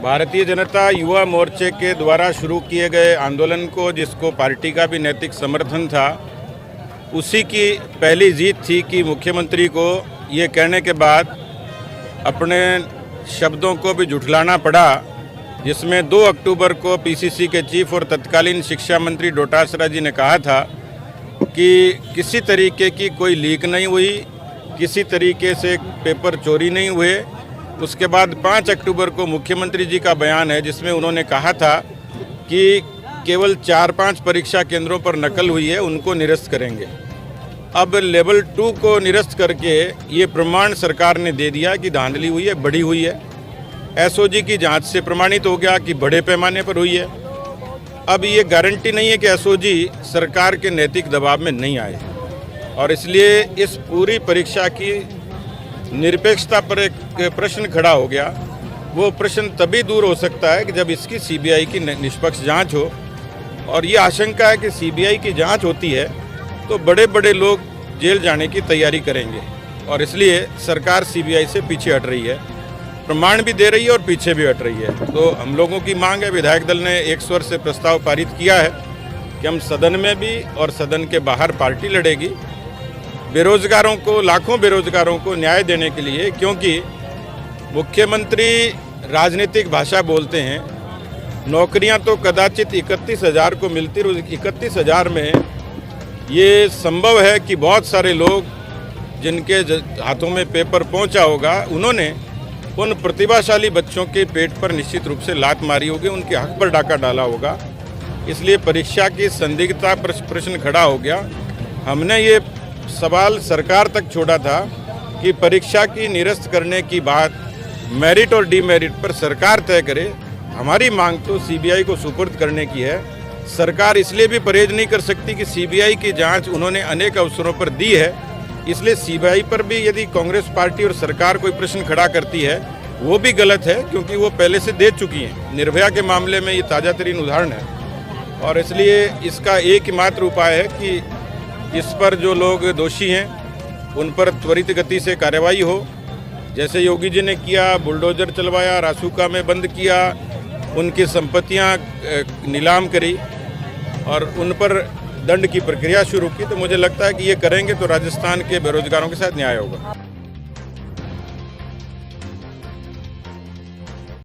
भारतीय जनता युवा मोर्चे के द्वारा शुरू किए गए आंदोलन को, जिसको पार्टी का भी नैतिक समर्थन था, उसी की पहली जीत थी कि मुख्यमंत्री को ये कहने के बाद अपने शब्दों को भी झुठलाना पड़ा, जिसमें 2 अक्टूबर को पीसीसी के चीफ और तत्कालीन शिक्षा मंत्री डोटासरा जी ने कहा था कि किसी तरीके की कोई लीक नहीं हुई, किसी तरीके से पेपर चोरी नहीं हुए। उसके बाद 5 अक्टूबर को मुख्यमंत्री जी का बयान है, जिसमें उन्होंने कहा था कि केवल 4-5 परीक्षा केंद्रों पर नकल हुई है, उनको निरस्त करेंगे। अब लेवल 2 को निरस्त करके ये प्रमाण सरकार ने दे दिया कि धांधली हुई है, बड़ी हुई है। एसओजी की जांच से प्रमाणित हो गया कि बड़े पैमाने पर हुई है। अब ये गारंटी नहीं है कि एसओजी सरकार के नैतिक दबाव में नहीं आए, और इसलिए इस पूरी परीक्षा की निरपेक्षता पर एक प्रश्न खड़ा हो गया। वो प्रश्न तभी दूर हो सकता है कि जब इसकी सीबीआई की निष्पक्ष जांच हो, और ये आशंका है कि सीबीआई की जांच होती है तो बड़े बड़े लोग जेल जाने की तैयारी करेंगे, और इसलिए सरकार सीबीआई से पीछे हट रही है, प्रमाण भी दे रही है और पीछे भी हट रही है। तो हम लोगों की मांग है, विधायक दल ने एक स्वर से प्रस्ताव पारित किया है कि हम सदन में भी और सदन के बाहर पार्टी लड़ेगी बेरोजगारों को, लाखों बेरोजगारों को न्याय देने के लिए, क्योंकि मुख्यमंत्री राजनीतिक भाषा बोलते हैं। नौकरियां तो कदाचित 31,000 को मिलती, 31,000 में ये संभव है कि बहुत सारे लोग जिनके हाथों में पेपर पहुंचा होगा, उन्होंने उन प्रतिभाशाली बच्चों के पेट पर निश्चित रूप से लात मारी होगी, उनके हक पर डाका डाला होगा। इसलिए परीक्षा की संदिग्धता पर प्रश्न खड़ा हो गया। हमने ये सवाल सरकार तक छोड़ा था कि परीक्षा की निरस्त करने की बात मेरिट और डीमेरिट पर सरकार तय करे। हमारी मांग तो सीबीआई को सुपुर्द करने की है। सरकार इसलिए भी परहेज नहीं कर सकती कि सीबीआई की जांच उन्होंने अनेक अवसरों पर दी है, इसलिए सीबीआई पर भी यदि कांग्रेस पार्टी और सरकार कोई प्रश्न खड़ा करती है वो भी गलत है, क्योंकि वो पहले से दे चुकी हैं। निर्भया के मामले में ये ताज़ा तरीन उदाहरण है, और इसलिए इसका एकमात्र उपाय है कि इस पर जो लोग दोषी हैं उन पर त्वरित गति से कार्रवाई हो। जैसे योगी जी ने किया, बुलडोजर चलवाया, रासुका में बंद किया, उनकी संपत्तियां नीलाम करी और उन पर दंड की प्रक्रिया शुरू की। तो मुझे लगता है कि ये करेंगे तो राजस्थान के बेरोजगारों के साथ न्याय होगा।